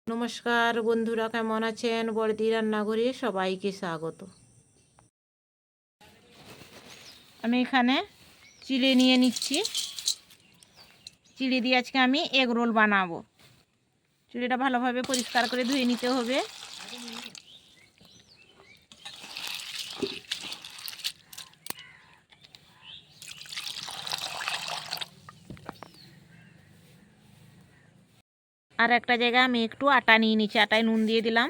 নমস্কার বন্ধুরা, কেমন আছেন? বড়দি রান্নাঘরে সবাইকে স্বাগত। আমি এখানে চিড়ে নিয়ে নিচ্ছি। চিড়ে দিয়ে আজকে আমি এগ রোল বানাবো। চিড়েটা ভালোভাবে পরিষ্কার করে ধুয়ে নিতে হবে। আর একটা জায়গায় আমি একটু আটা নিয়ে নিচ্ছি। আটায় নুন দিয়ে দিলাম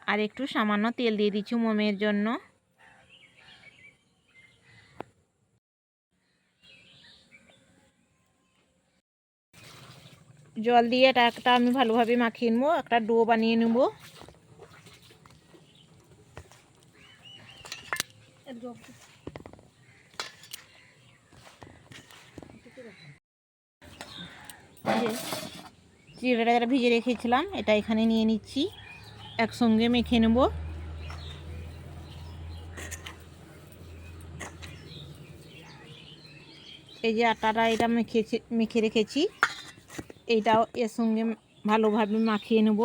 আর একটু সামান্য তেল দিয়ে দিচ্ছি মোমের জন্য। জল দিয়ে এটা আমি ভালোভাবে মাখিয়ে নেবো, একটা ডো বানিয়ে নেব। চিড়েটা যেটা ভিজে রেখেছিলাম এটা এখানে নিয়ে নিচ্ছি, একসঙ্গে মেখে নেব। এই যে আটাটা এটা মেখে রেখেছি, এইটাও এর সঙ্গে ভালোভাবে মাখিয়ে নেব।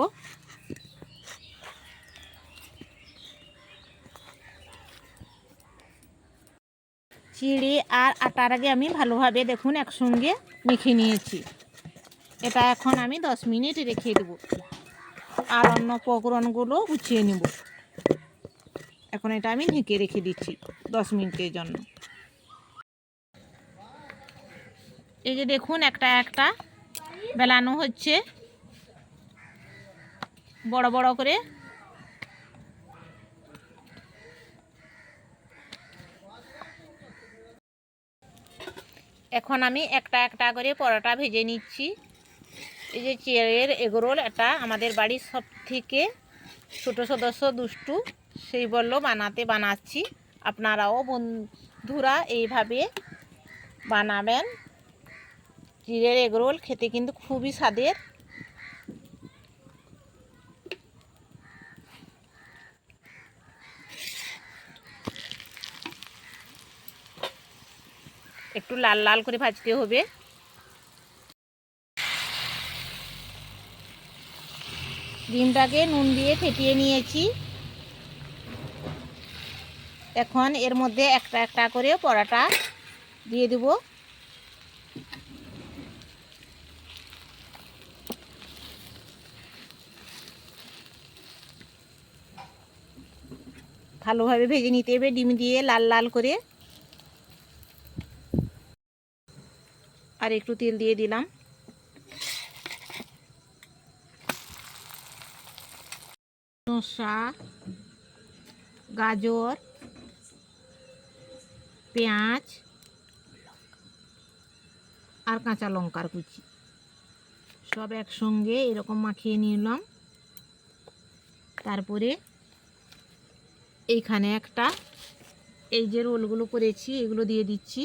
চিড়ে আর আটার আগে আমি ভালোভাবে দেখুন একসঙ্গে মেখে নিয়েছি। এটা এখন আমি 10 মিনিট রেখে দেব আর অন্য উপকরণগুলো গুছিয়ে নেব। এখন এটা আমি ঢেকে রেখে দিচ্ছি 10 মিনিটের জন্য। এই যে দেখুন একটা একটা বেলানো হচ্ছে বড় বড় করে। এখন আমি একটা একটা করে পরোটা ভেজে নিচ্ছি। এই যে চিড়ের এগরোল, এটা আমাদের বাড়ির সব থেকে ছোটো সদস্য দুষ্টু, সেই বললো বানাচ্ছি। আপনারাও বন্ধুরা এইভাবে বানাবেন। চিড়ের এগরোল খেতে কিন্তু খুবই স্বাদের। একটু লাল লাল করে ভাজতে হবে। ডিমটাকে নুন দিয়ে ফেটিয়ে নিয়েছি। এখন এর মধ্যে একটা একটা করে পরোটা দিয়ে দেব। ভালোভাবে ভেজে নিতে হবে ডিম দিয়ে লাল লাল করে। আর একটু তেল দিয়ে দিলাম। শসা, গাজর, পেঁয়াজ আর কাঁচা লঙ্কার কুচি সব একসঙ্গে এরকম মাখিয়ে নিলাম। তারপরে এইখানে একটা এই যে রোলগুলো করেছি এগুলো দিয়ে দিচ্ছি।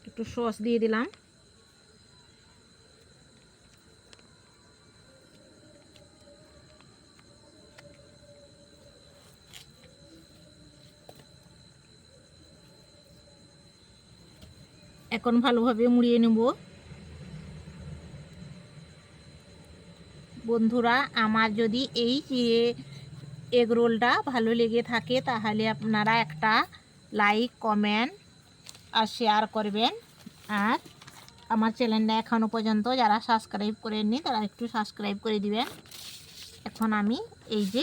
একটু সস দিয়ে দিলাম। এখন ভালোভাবে মুড়িয়ে নেব। বন্ধুরা, আমার যদি এই এগ রোলটা ভালো লেগে থাকে তাহলে আপনারা একটা লাইক, কমেন্ট আর শেয়ার করবেন। আর আমার চ্যানেলটা এখনও পর্যন্ত যারা সাবস্ক্রাইব করেননি তারা একটু সাবস্ক্রাইব করে দিবেন। এখন আমি এই যে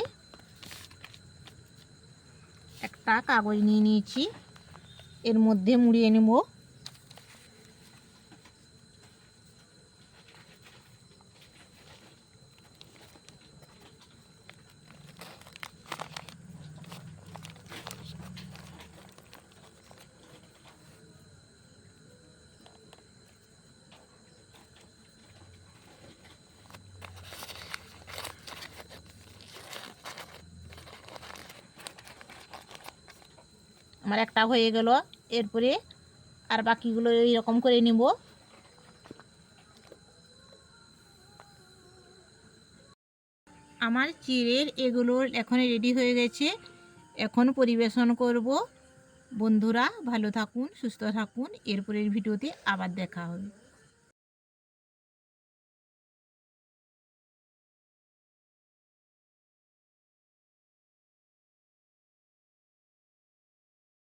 একটা কাগজ নিয়ে নিয়েছি, এর মধ্যে মুড়িয়ে নেব। আমার একটা হয়ে গেল, এরপরে আর বাকিগুলো এইরকম করে নেব। আমার চিড়ের এগুলো এখন রেডি হয়ে গেছে, এখন পরিবেশন করব। বন্ধুরা ভালো থাকুন, সুস্থ থাকুন, এরপরের ভিডিওতে আবার দেখা হবে।